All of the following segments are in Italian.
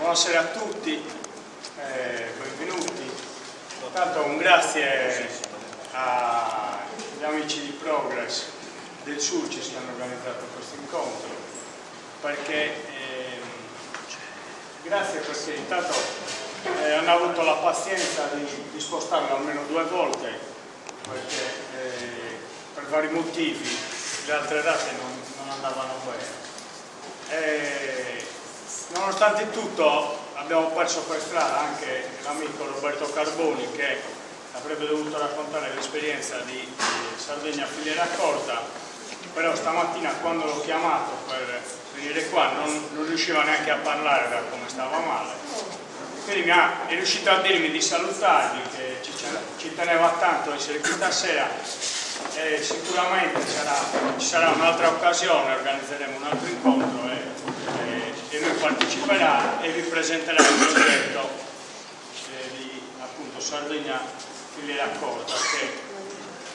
Buonasera a tutti, benvenuti. Intanto un grazie agli amici di Progress del Sulcis che hanno organizzato questo incontro, grazie perché intanto hanno avuto la pazienza di spostarlo almeno 2 volte, perché per vari motivi le altre date non andavano bene. Nonostante tutto abbiamo perso per strada anche l'amico Roberto Carboni, che avrebbe dovuto raccontare l'esperienza di Sardegna Filiera Corta, però stamattina quando l'ho chiamato per venire qua non riusciva neanche a parlare da come stava male, quindi è riuscito a dirmi di salutarvi, che ci teneva tanto a essere qui stasera, e sicuramente ci sarà un'altra occasione, organizzeremo un altro incontro e lui parteciperà e vi presenterà il progetto di appunto Sardegna Filiera Corta, che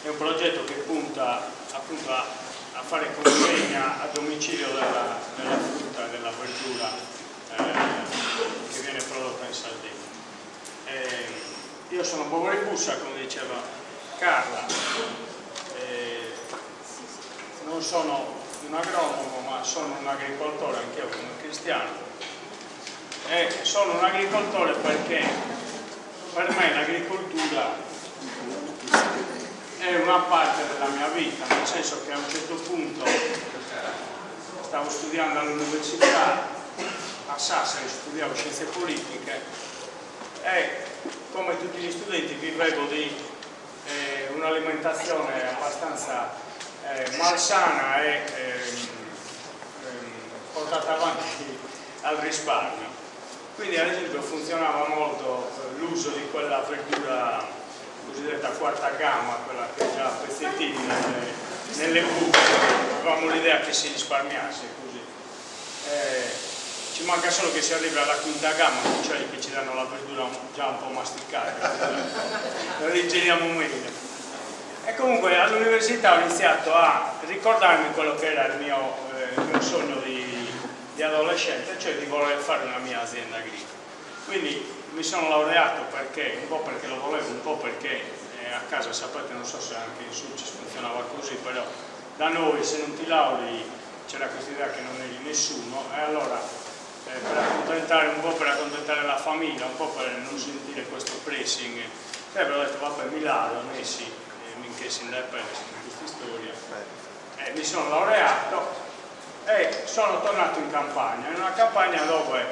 è un progetto che punta appunto a fare consegna a domicilio della frutta e della verdura che viene prodotta in Sardegna. Io sono Boveri Bussa, come diceva Carla, non sono un agronomo, ma sono un agricoltore anch'io come cristiano, e sono un agricoltore perché per me l'agricoltura è una parte della mia vita, nel senso che a un certo punto stavo studiando all'università a Sassari, studiavo scienze politiche e come tutti gli studenti vivevo di un'alimentazione abbastanza malsana e portata avanti al risparmio. Quindi ad esempio funzionava molto l'uso di quella verdura cosiddetta quarta gamma, quella che già a pezzettini nelle buche, avevamo l'idea che si risparmiasse così. Ci manca solo che si arrivi alla quinta gamma, cioè che ci danno la verdura già un po' masticata, la digeriamo meglio. E comunque all'università ho iniziato a ricordarmi quello che era il mio sogno di adolescente, cioè di voler fare una mia azienda agricola. Quindi mi sono laureato un po' perché lo volevo, un po' perché a casa, sapete, non so se anche in Sulcis funzionava così, però da noi se non ti lauri c'era questa idea che non eri nessuno, e allora per accontentare un po', per accontentare la famiglia, un po' per non sentire questo pressing, ho detto vabbè, mi laureo, Messi, minché si ne perde in questa storia. Mi sono laureato e sono tornato in campagna, in una campagna dove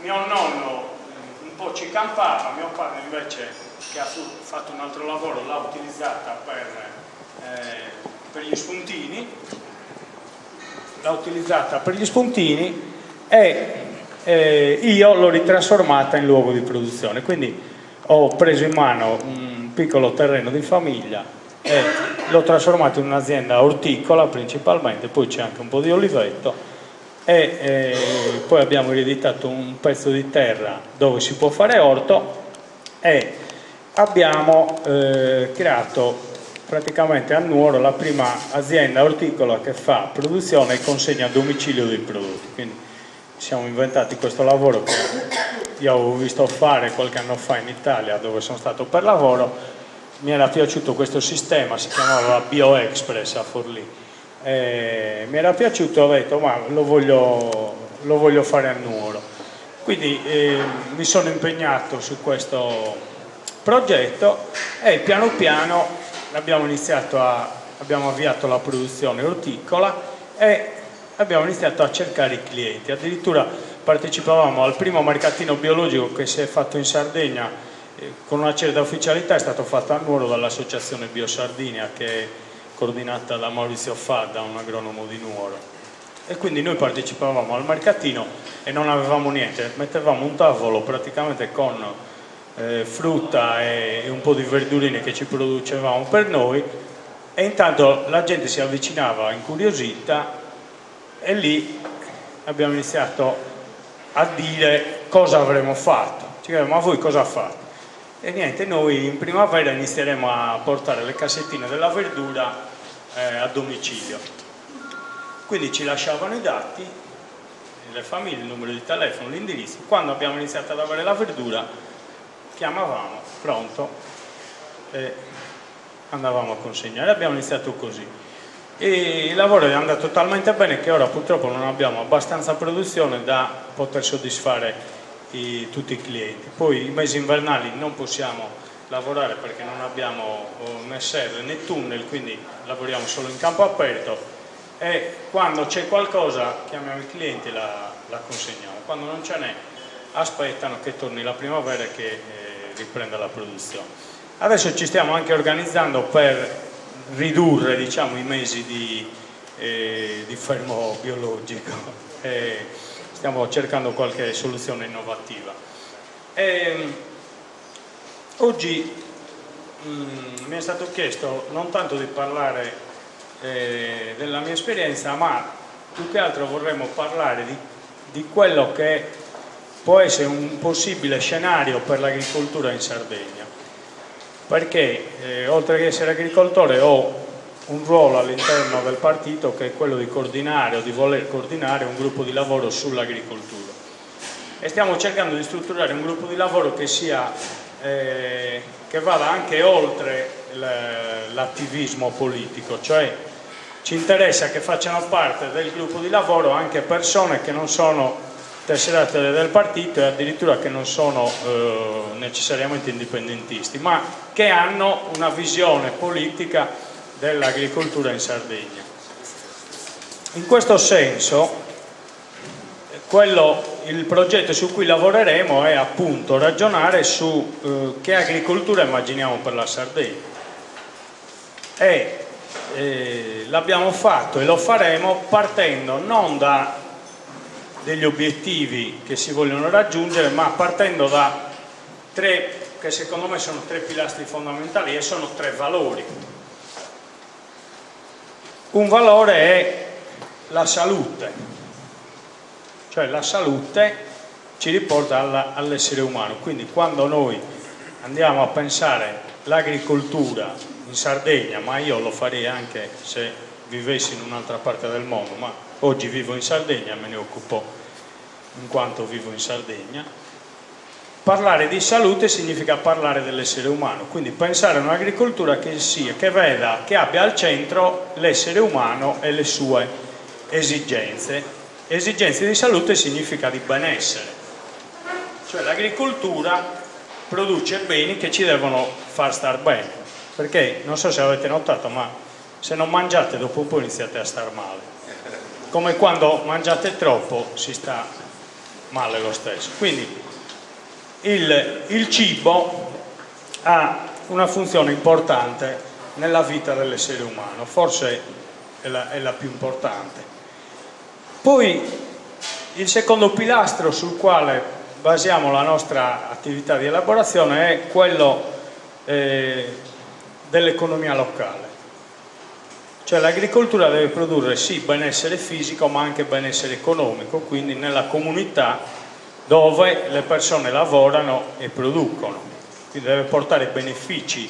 mio nonno un po' ci campava, mio padre invece, che ha fatto un altro lavoro, l'ha utilizzata per gli spuntini, e io l'ho ritrasformata in luogo di produzione. Quindi ho preso in mano un piccolo terreno di famiglia e l'ho trasformato in un'azienda orticola principalmente, poi c'è anche un po' di oliveto, e poi abbiamo ereditato un pezzo di terra dove si può fare orto, e abbiamo creato praticamente a Nuoro la prima azienda orticola che fa produzione e consegna a domicilio dei prodotti. Quindi siamo inventati questo lavoro che io avevo visto fare qualche anno fa in Italia, dove sono stato per lavoro. Mi era piaciuto questo sistema, si chiamava BioExpress a Forlì, mi era piaciuto, ho detto ma lo voglio fare a Nuoro. Quindi mi sono impegnato su questo progetto e piano piano abbiamo avviato la produzione orticola e abbiamo iniziato a cercare i clienti. Addirittura partecipavamo al primo mercatino biologico che si è fatto in Sardegna, con una certa ufficialità, è stato fatto a Nuoro dall'associazione Biosardinia, che è coordinata da Maurizio Fadda, un agronomo di Nuoro. E quindi noi partecipavamo al mercatino e non avevamo niente, mettevamo un tavolo praticamente con frutta e un po' di verdurine che ci producevamo per noi, e intanto la gente si avvicinava incuriosita, e lì abbiamo iniziato a dire cosa avremmo fatto. Ci chiedevamo: ma voi cosa fate? E niente, noi in primavera inizieremo a portare le cassettine della verdura a domicilio. Quindi ci lasciavano i dati le famiglie, il numero di telefono, l'indirizzo. Quando abbiamo iniziato ad avere la verdura, chiamavamo, pronto, e andavamo a consegnare. Abbiamo iniziato così. E il lavoro è andato talmente bene che ora purtroppo non abbiamo abbastanza produzione da poter soddisfare tutti i clienti. Poi i mesi invernali non possiamo lavorare perché non abbiamo né serre né tunnel, quindi lavoriamo solo in campo aperto, e quando c'è qualcosa chiamiamo i clienti e la consegniamo. Quando non ce n'è aspettano che torni la primavera e che riprenda la produzione. Adesso ci stiamo anche organizzando per ridurre, diciamo, i mesi di fermo biologico. Stiamo cercando qualche soluzione innovativa. Oggi mi è stato chiesto non tanto di parlare della mia esperienza, ma più che altro vorremmo parlare di quello che può essere un possibile scenario per l'agricoltura in Sardegna, perché oltre che essere agricoltore ho un ruolo all'interno del partito che è quello di coordinare o di voler coordinare un gruppo di lavoro sull'agricoltura, e stiamo cercando di strutturare un gruppo di lavoro che sia che vada anche oltre l'attivismo politico, cioè ci interessa che facciano parte del gruppo di lavoro anche persone che non sono tesserate del partito e addirittura che non sono necessariamente indipendentisti, ma che hanno una visione politica dell'agricoltura in Sardegna. In questo senso, il progetto su cui lavoreremo è appunto ragionare su che agricoltura immaginiamo per la Sardegna. L'abbiamo fatto e lo faremo partendo non da degli obiettivi che si vogliono raggiungere, ma partendo da tre, che secondo me sono tre pilastri fondamentali e sono tre valori. Un valore è la salute, cioè la salute ci riporta all'essere umano, quindi quando noi andiamo a pensare l'agricoltura in Sardegna, ma io lo farei anche se vivessi in un'altra parte del mondo, ma oggi vivo in Sardegna, me ne occupo in quanto vivo in Sardegna. Parlare di salute significa parlare dell'essere umano, quindi pensare a un'agricoltura che veda, che abbia al centro l'essere umano e le sue esigenze. Esigenze di salute significa di benessere, cioè l'agricoltura produce beni che ci devono far star bene, perché non so se avete notato, ma se non mangiate dopo un po' iniziate a star male, come quando mangiate troppo si sta male lo stesso. Quindi il cibo ha una funzione importante nella vita dell'essere umano, forse è la più importante. Poi il secondo pilastro sul quale basiamo la nostra attività di elaborazione è quello dell'economia locale. Cioè l'agricoltura deve produrre sì benessere fisico ma anche benessere economico, quindi nella comunità dove le persone lavorano e producono, quindi deve portare benefici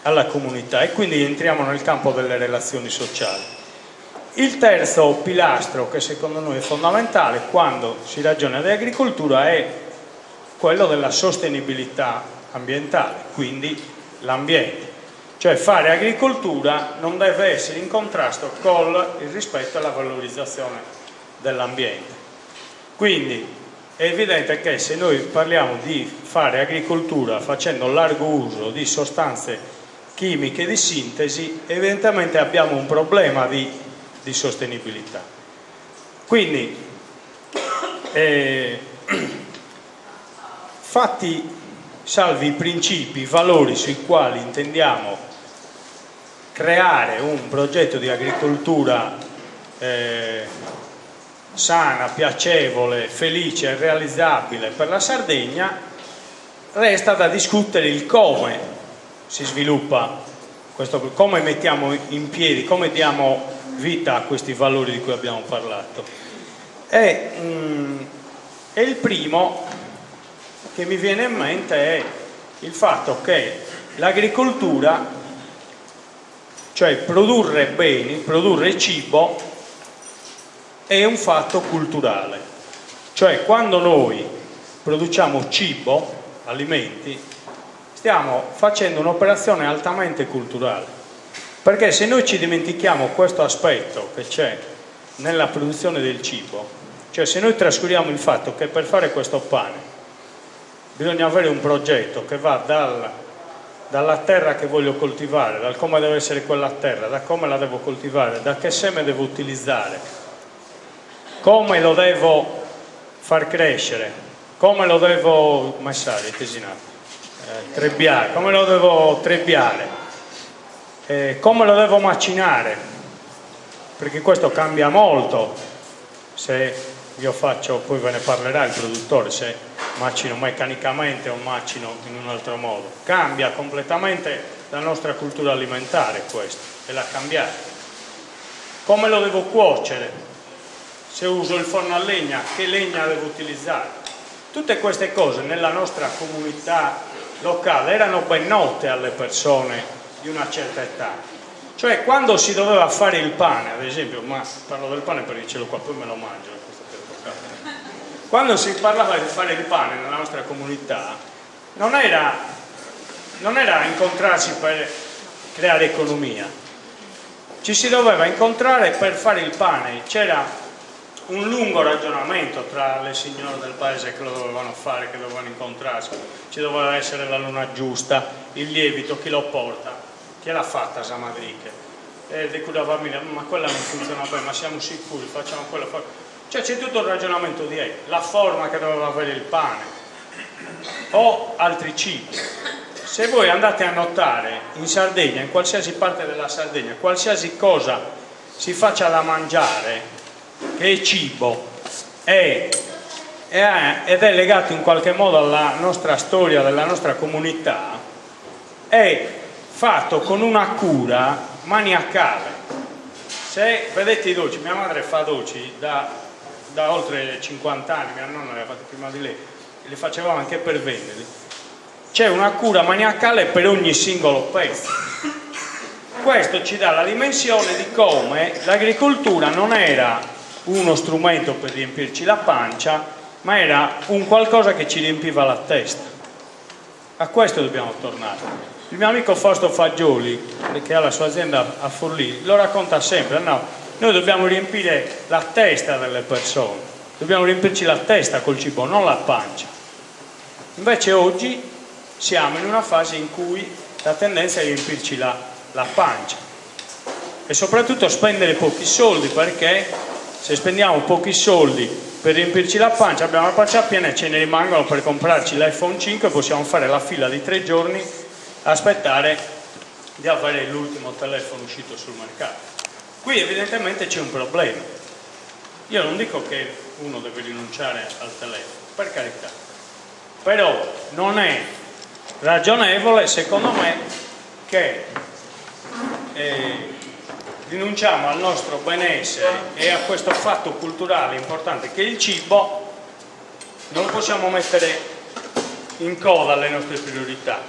alla comunità, e quindi entriamo nel campo delle relazioni sociali. Il terzo pilastro, che secondo noi è fondamentale quando si ragiona di agricoltura, è quello della sostenibilità ambientale, quindi l'ambiente. Cioè fare agricoltura non deve essere in contrasto con il rispetto e la valorizzazione dell'ambiente. Quindi è evidente che se noi parliamo di fare agricoltura facendo largo uso di sostanze chimiche di sintesi, evidentemente abbiamo un problema di sostenibilità. Quindi fatti salvi i principi, i valori sui quali intendiamo creare un progetto di agricoltura sana, piacevole, felice e realizzabile per la Sardegna, resta da discutere il come si sviluppa questo, come mettiamo in piedi, come diamo vita a questi valori di cui abbiamo parlato. E il primo che mi viene in mente è il fatto che l'agricoltura, cioè produrre beni, produrre cibo, è un fatto culturale. Cioè, quando noi produciamo cibo, alimenti, stiamo facendo un'operazione altamente culturale, perché se noi ci dimentichiamo questo aspetto che c'è nella produzione del cibo, cioè se noi trascuriamo il fatto che per fare questo pane bisogna avere un progetto che va dalla terra che voglio coltivare, dal come deve essere quella terra, da come la devo coltivare, da che seme devo utilizzare, come lo devo far crescere, come lo devo trebbiare, come lo devo trebbiare, come lo devo macinare, perché questo cambia molto se io faccio, poi ve ne parlerà il produttore, se macino meccanicamente o macino in un altro modo. Cambia completamente la nostra cultura alimentare questo, e l'ha cambiata. Come lo devo cuocere? Se uso il forno a legna, che legna devo utilizzare? Tutte queste cose nella nostra comunità locale erano ben note alle persone di una certa età. Cioè, quando si doveva fare il pane, ad esempio, ma parlo del pane perché ce l'ho qua, poi me lo mangio. Quando si parlava di fare il pane nella nostra comunità, non era incontrarsi per creare economia, ci si doveva incontrare per fare il pane. C'era un lungo ragionamento tra le signore del paese che lo dovevano fare, che dovevano incontrarsi, ci doveva essere la luna giusta, il lievito, chi lo porta, chi l'ha fatta sa madriche, di cui la famiglia, ma quella non funziona bene, ma siamo sicuri, facciamo quella. Cioè c'è tutto il ragionamento di la forma che doveva avere il pane o altri cibi. Se voi andate a notare in Sardegna, in qualsiasi parte della Sardegna, qualsiasi cosa si faccia da mangiare che è cibo ed è legato in qualche modo alla nostra storia, della nostra comunità, è fatto con una cura maniacale. Se vedete i dolci, mia madre fa dolci da oltre 50 anni, mia nonna le ha fatte prima di lei, le facevamo anche per venderli. C'è una cura maniacale per ogni singolo pezzo. Questo ci dà la dimensione di come l'agricoltura non era uno strumento per riempirci la pancia, ma era un qualcosa che ci riempiva la testa. A questo dobbiamo tornare. Il mio amico Fausto Fagioli, che ha la sua azienda a Forlì, lo racconta sempre, no? Noi dobbiamo riempire la testa delle persone, dobbiamo riempirci la testa col cibo, non la pancia. Invece oggi siamo in una fase in cui la tendenza è riempirci la pancia e soprattutto spendere pochi soldi, perché se spendiamo pochi soldi per riempirci la pancia abbiamo la pancia piena e ce ne rimangono per comprarci l'iPhone 5 e possiamo fare la fila di 3 giorni a aspettare di avere l'ultimo telefono uscito sul mercato. Qui evidentemente c'è un problema. Io non dico che uno deve rinunciare al telefono, per carità, però non è ragionevole, secondo me, che rinunciamo al nostro benessere e a questo fatto culturale importante che è il cibo, non lo possiamo mettere in coda alle nostre priorità.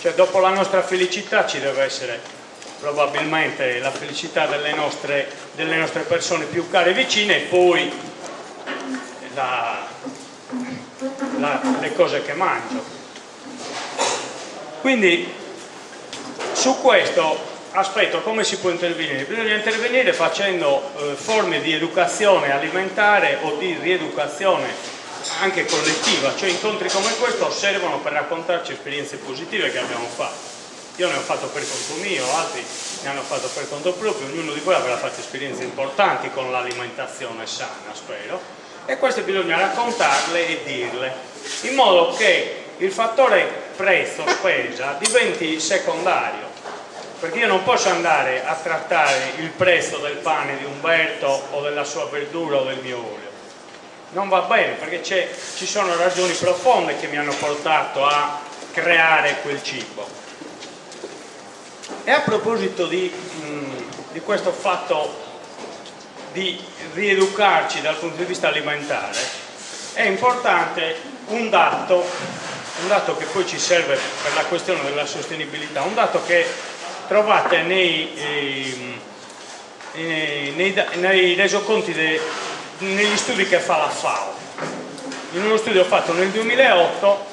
Cioè, dopo la nostra felicità ci deve essere probabilmente la felicità delle nostre persone più care e vicine, e poi le cose che mangio. Quindi su questo aspetto come si può intervenire? Bisogna intervenire facendo forme di educazione alimentare o di rieducazione anche collettiva, cioè incontri come questo servono per raccontarci esperienze positive che abbiamo fatto. Io ne ho fatto per conto mio, altri ne hanno fatto per conto proprio, ognuno di voi avrà fatto esperienze importanti con l'alimentazione sana, spero, e queste bisogna raccontarle e dirle, in modo che il fattore prezzo-spesa diventi secondario, perché io non posso andare a trattare il prezzo del pane di Umberto o della sua verdura o del mio olio. Non va bene, perché ci sono ragioni profonde che mi hanno portato a creare quel cibo. E a proposito di questo fatto di rieducarci dal punto di vista alimentare, è importante un dato che poi ci serve per la questione della sostenibilità, un dato che trovate nei resoconti negli studi che fa la FAO. In uno studio fatto nel 2008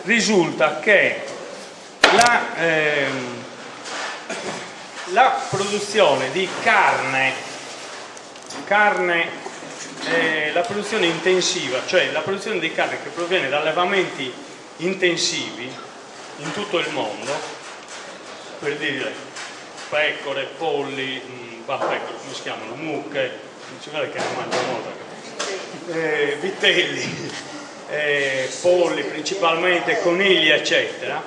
risulta che la produzione di carne, la produzione intensiva, cioè la produzione di carne che proviene da allevamenti intensivi in tutto il mondo, per dire pecore, polli, pecore, come si chiamano, mucche, non si vede che ne mangiano molto, vitelli, polli principalmente, conigli eccetera,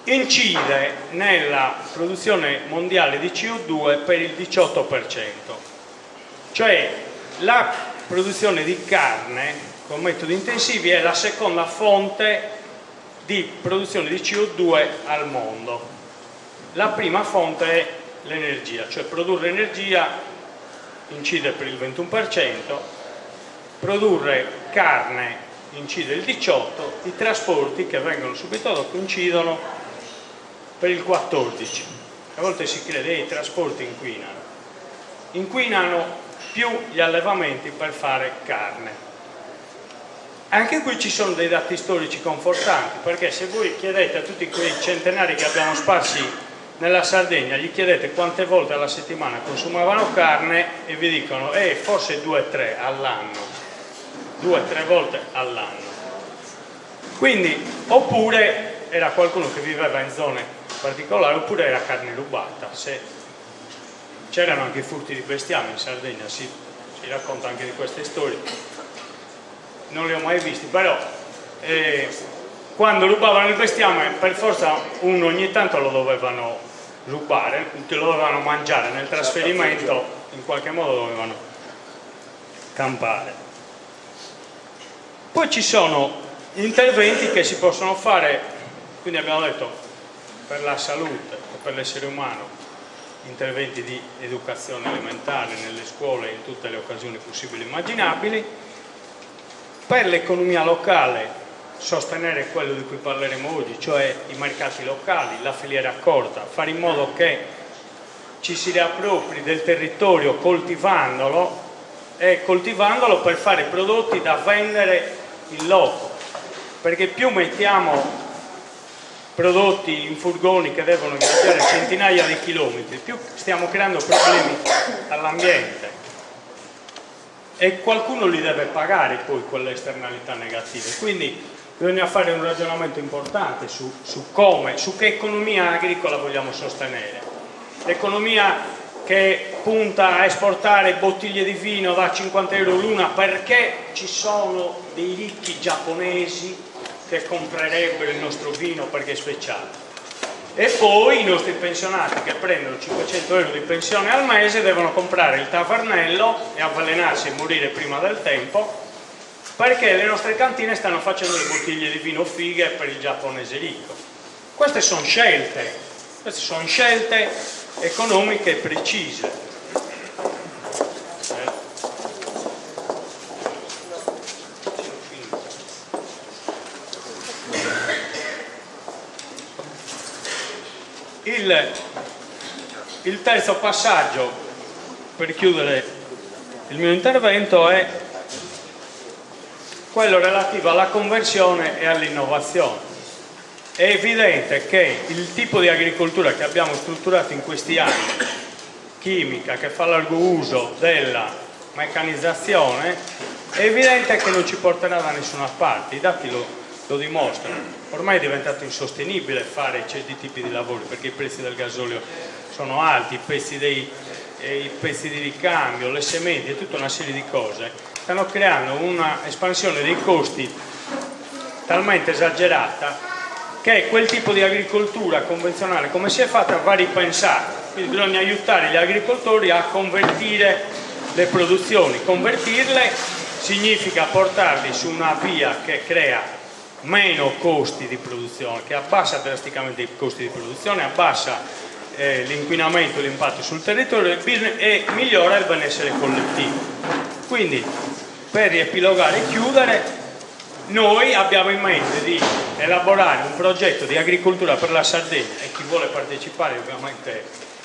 incide nella produzione mondiale di CO2 per il 18%. Cioè la produzione di carne con metodi intensivi è la seconda fonte di produzione di CO2 al mondo. La prima fonte è l'energia, cioè produrre energia incide per il 21%, produrre carne incide il 18%, i trasporti che vengono subito dopo incidono per il 14%. A volte si crede che i trasporti inquinano più gli allevamenti per fare carne. Anche qui ci sono dei dati storici confortanti, perché se voi chiedete a tutti quei centenari che abbiamo sparsi nella Sardegna, gli chiedete quante volte alla settimana consumavano carne e vi dicono forse 2-3 all'anno, 2-3 volte all'anno. Quindi oppure era qualcuno che viveva in zone particolari, oppure era carne rubata. C'erano anche i furti di bestiame in Sardegna, si racconta anche di queste storie, non li ho mai visti, però quando rubavano il bestiame per forza uno ogni tanto lo dovevano rubare, lo dovevano mangiare, nel trasferimento in qualche modo dovevano campare. Poi ci sono interventi che si possono fare, quindi abbiamo detto per la salute e per l'essere umano, interventi di educazione alimentare nelle scuole in tutte le occasioni possibili e immaginabili. Per l'economia locale sostenere quello di cui parleremo oggi, cioè i mercati locali, la filiera corta, fare in modo che ci si riappropri del territorio coltivandolo per fare prodotti da vendere in loco, perché più mettiamo prodotti in furgoni che devono viaggiare centinaia di chilometri, più stiamo creando problemi all'ambiente e qualcuno li deve pagare poi quelle esternalità negative. Quindi bisogna fare un ragionamento importante su che economia agricola vogliamo sostenere. L'economia che punta a esportare bottiglie di vino da 50 euro l'una perché ci sono dei ricchi giapponesi che comprerebbero il nostro vino perché è speciale, e poi i nostri pensionati che prendono 500 euro di pensione al mese devono comprare il tavernello e avvelenarsi e morire prima del tempo perché le nostre cantine stanno facendo le bottiglie di vino fighe per il giapponese ricco. Queste sono scelte economiche precise. Il terzo passaggio per chiudere il mio intervento è quello relativo alla conversione e all'innovazione. È evidente che il tipo di agricoltura che abbiamo strutturato in questi anni, chimica, che fa largo uso della meccanizzazione, è evidente che non ci porterà da nessuna parte. I dati lo dimostrano. Ormai è diventato insostenibile fare certi tipi di lavori perché i prezzi del gasolio sono alti, i pezzi di ricambio, le sementi e tutta una serie di cose stanno creando una espansione dei costi talmente esagerata che quel tipo di agricoltura convenzionale come si è fatta va ripensata. Quindi bisogna aiutare gli agricoltori a convertire le produzioni. Convertirle significa portarli su una via che crea meno costi di produzione, che abbassa drasticamente i costi di produzione, abbassa l'inquinamento e l'impatto sul territorio e migliora il benessere collettivo. Quindi, per riepilogare e chiudere, noi abbiamo in mente di elaborare un progetto di agricoltura per la Sardegna e chi vuole partecipare ovviamente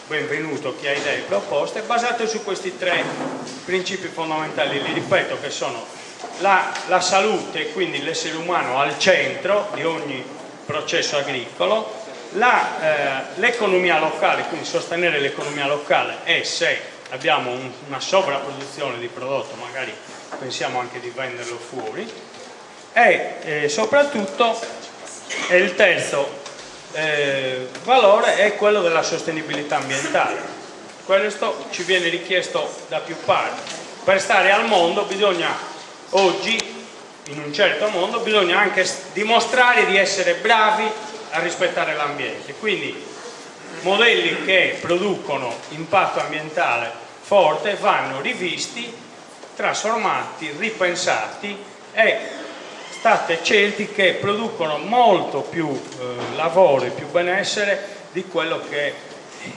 benvenuto chi ha idee e proposte, basate su questi 3 principi fondamentali, li ripeto, che sono la salute, quindi l'essere umano al centro di ogni processo agricolo, l'economia locale, quindi sostenere l'economia locale, e se abbiamo una sovrapproduzione di prodotto magari pensiamo anche di venderlo fuori, e soprattutto il terzo valore è quello della sostenibilità ambientale. Questo ci viene richiesto da più parti. Per stare al mondo bisogna, oggi in un certo mondo, bisogna anche dimostrare di essere bravi a rispettare l'ambiente, quindi modelli che producono impatto ambientale forte vanno rivisti, trasformati, ripensati, e state certi che producono molto più lavoro e più benessere di quello che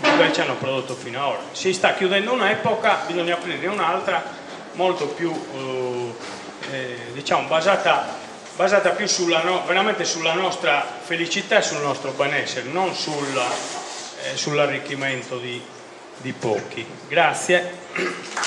invece hanno prodotto fino ad ora. Si sta chiudendo un'epoca, bisogna aprire un'altra molto più diciamo basata più veramente sulla nostra felicità e sul nostro benessere, non sull'arricchimento di pochi. Grazie.